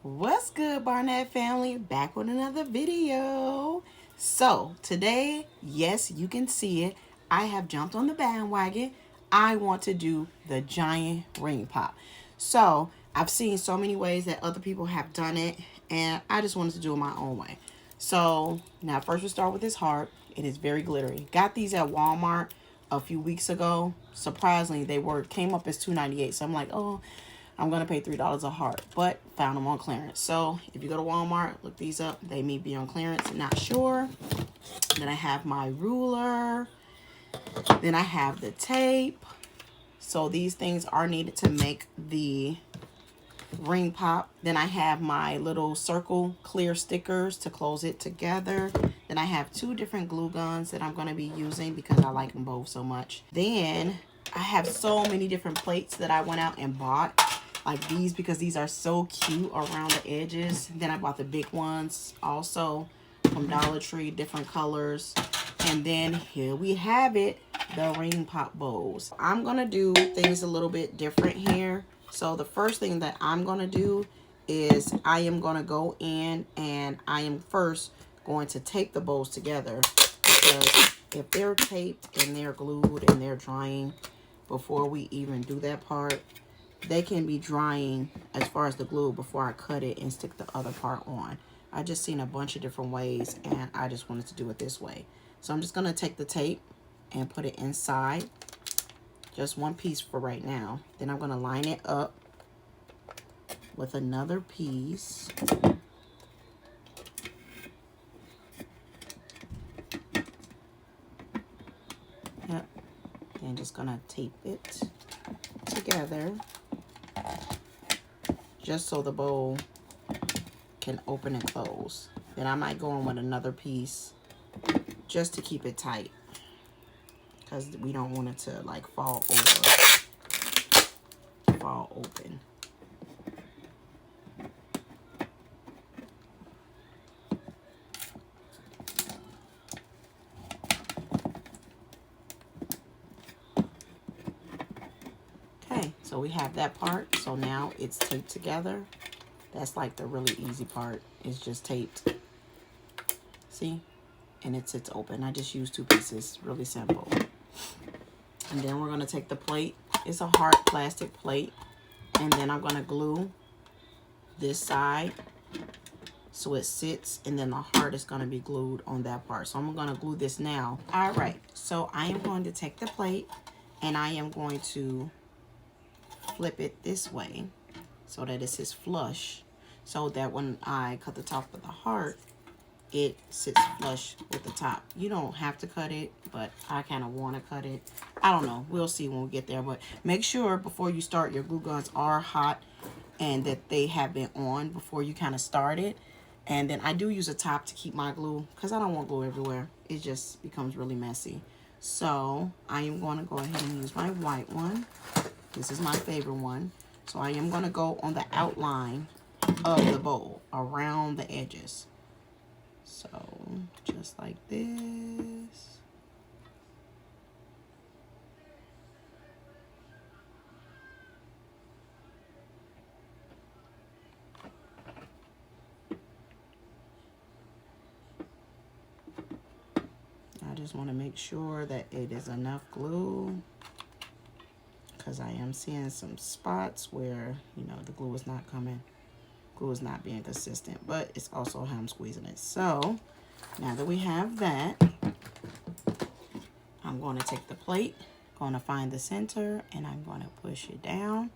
What's good, Barnett family? Back with another video. So today, yes, you can see it, I have jumped on the bandwagon. I want to do the giant ring pop. So I've seen so many ways that other people have done it, and I just wanted to do it my own way. So now first we start with this heart. It is very glittery. Got these at Walmart a few weeks ago. Surprisingly, they came up as $2.98. So I'm like, oh, I'm gonna pay $3 a heart, but found them on clearance. So if you go to Walmart, look these up. They may be on clearance. I'm not sure. Then I have my ruler. Then I have the tape. So these things are needed to make the ring pop. Then I have my little circle clear stickers to close it together. Then I have two different glue guns that I'm going to be using because I like them both so much. Then I have so many different plates that I went out and bought, like these, because these are so cute around the edges. Then I bought the big ones also from Dollar Tree, different colors. And then here we have it, the ring pop bowls. I'm gonna do things a little bit different here. So the first thing that I'm gonna do is I am gonna go in and I am first going to tape the bowls together, because if they're taped and they're glued and they're drying before we even do that part, they can be drying as far as the glue before I cut it and stick the other part on. I just seen a bunch of different ways and I just wanted to do it this way. So I'm just gonna take the tape and put it inside, just one piece for right now. Then I'm gonna line it up with another piece. Yep, and just gonna tape it together just so the bowl can open and close. Then I might go in with another piece just to keep it tight, because we don't want it to like fall open. Okay, so we have that part. So now it's taped together. That's like the really easy part. It's just taped. See? And it sits open. I just used two pieces. Really simple. And then we're going to take the plate. It's a hard plastic plate. And then I'm going to glue this side so it sits. And then the heart is going to be glued on that part. So I'm going to glue this now. All right. So I am going to take the plate and I am going to flip it this way so that it sits flush, so that when I cut the top of the heart, it sits flush with the top. You don't have to cut it, but I kind of want to cut it. I don't know. We'll see when we get there. But make sure before you start, your glue guns are hot and that they have been on before you kind of start it. And then I do use a top to keep my glue because I don't want glue everywhere. It just becomes really messy. So I am going to go ahead and use my white one. This is my favorite one. So I am going to go on the outline of the bowl around the edges. So just like this. I just want to make sure that it is enough glue, because I am seeing some spots where, you know, the glue is not coming. Glue is not being consistent, but it's also how I'm squeezing it. So now that we have that, I'm going to take the plate, going to find the center, and I'm going to push it down.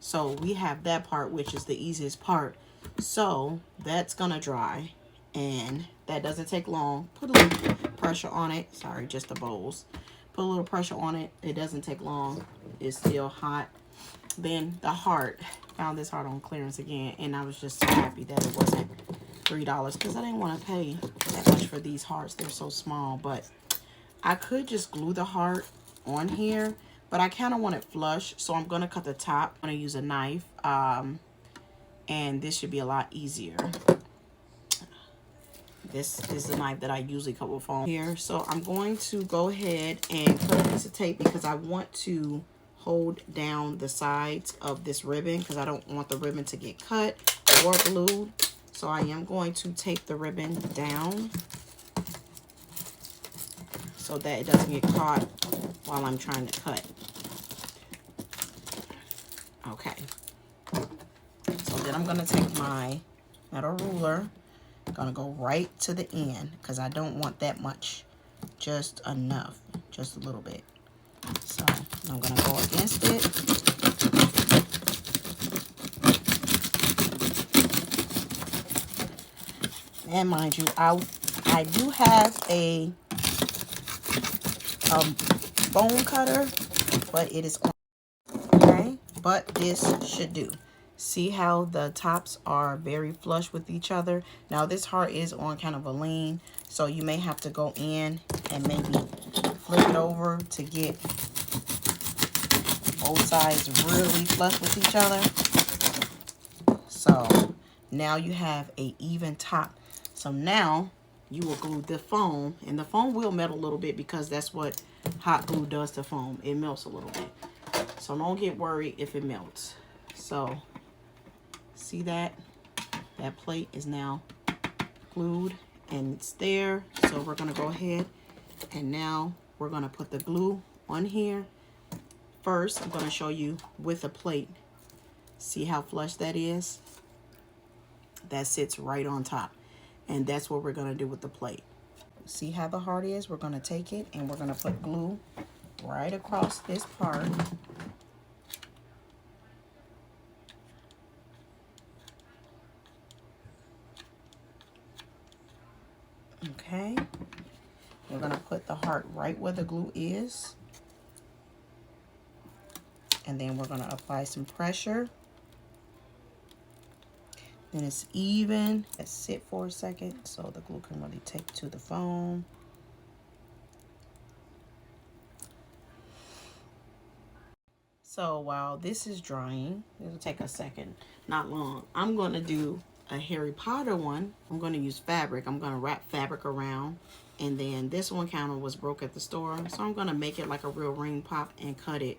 So we have that part, which is the easiest part. So that's going to dry, and that doesn't take long. Put a little pressure on it. Sorry, just the bowls. Put a little pressure on it. It doesn't take long. It's still hot. Then the heart. Found this heart on clearance again, and I was just so happy that it wasn't $3, because I didn't want to pay that much for these hearts. They're so small. But I could just glue the heart on here, but I kind of want it flush, so I'm going to cut the top. I'm going to use a knife, and this should be a lot easier. This is the knife that I usually cut with foam here. So I'm going to go ahead and put a piece of tape, because I want to hold down the sides of this ribbon, because I don't want the ribbon to get cut. or glued. So I am going to tape the ribbon down so that it doesn't get caught while I'm trying to cut. Okay. So then I'm gonna take my metal ruler, gonna go right to the end because I don't want that much, just enough, just a little bit. So I'm gonna go against it. And mind you, I do have a bone cutter, but it is on. Okay, but this should do. See how the tops are very flush with each other. Now this heart is on kind of a lean, so you may have to go in and maybe flip it over to get both sides really flush with each other. So now you have a even top. So now you will glue the foam, and the foam will melt a little bit because that's what hot glue does to foam. It melts a little bit. So don't get worried if it melts. So see that? That plate is now glued and it's there. So we're gonna go ahead and now we're gonna put the glue on here. First, I'm gonna show you with a plate. See how flush that is? That sits right on top. And that's what we're gonna do with the plate. See how the heart is? We're gonna take it and we're gonna put glue right across this part. Okay, we're gonna put the heart right where the glue is. And then we're gonna apply some pressure. Then it's even. Let's sit for a second so the glue can really take to the foam. So while this is drying, it'll take a second, not long. I'm gonna do a Harry Potter one. I'm gonna use fabric. I'm gonna wrap fabric around. And then this one kind of was broke at the store. So I'm gonna make it like a real ring pop and cut it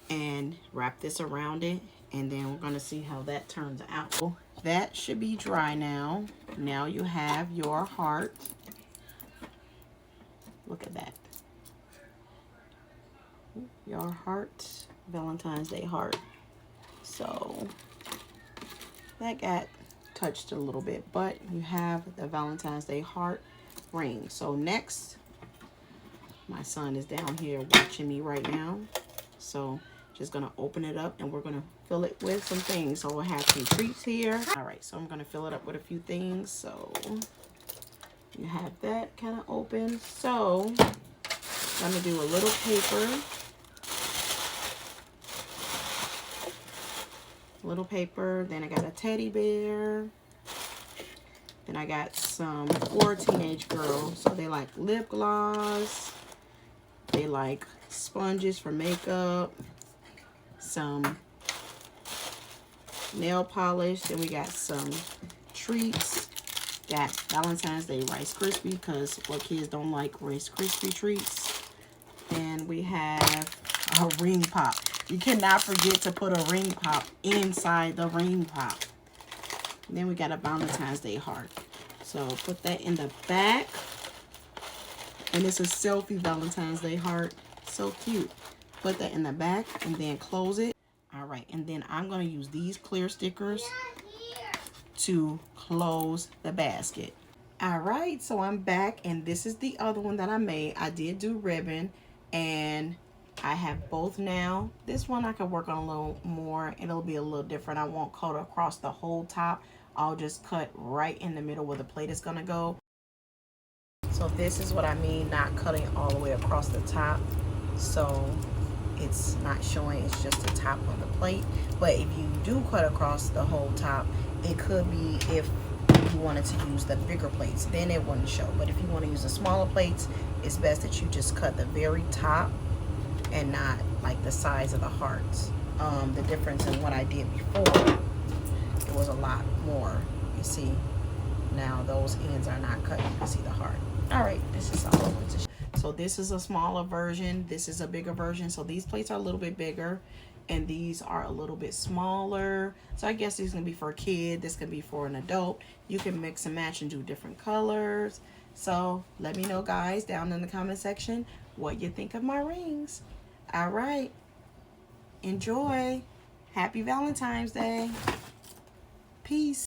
and wrap this around it. And then we're gonna see how that turns out. That should be dry now. Now you have your heart. Look at that. Your heart, Valentine's Day heart. So that got touched a little bit, but you have the Valentine's Day heart ring. So next, my son is down here watching me right now. So just gonna open it up and we're gonna fill it with some things. So we'll have some treats here. All right, so I'm gonna fill it up with a few things. So you have that kind of open. So I'm gonna do a little paper. Little paper. Then I got a teddy bear. Then I got some 4 teenage girls. So they like lip gloss. They like sponges for makeup. Some nail polish. Then we got some treats. Got Valentine's Day Rice Krispie because what kids don't like Rice Krispie treats. And we have a ring pop. You cannot forget to put a ring pop inside the ring pop. And then we got a Valentine's Day heart. So put that in the back. And it's a selfie Valentine's Day heart. So cute. Put that in the back and then close it. All right, and then I'm gonna use these clear stickers to close the basket. All right, so I'm back and this is the other one that I made. I did do ribbon and I have both now. This one I can work on a little more. It'll be a little different. I won't cut across the whole top. I'll just cut right in the middle where the plate is gonna go. So this is what I mean, not cutting all the way across the top. So it's not showing, it's just the top of the plate. But if you do cut across the whole top, it could be if you wanted to use the bigger plates, then it wouldn't show. But if you want to use the smaller plates, it's best that you just cut the very top and not like the size of the hearts. The difference in what I did before, it was a lot more. You see, now those ends are not cut. You can see the heart. All right, this is all. So this is a smaller version. This is a bigger version. So these plates are a little bit bigger. and these are a little bit smaller. So I guess these can be for a kid, this can be for an adult. You can mix and match and do different colors. So let me know, guys, down in the comment section what you think of my rings. All right, enjoy. Happy Valentine's Day. Peace.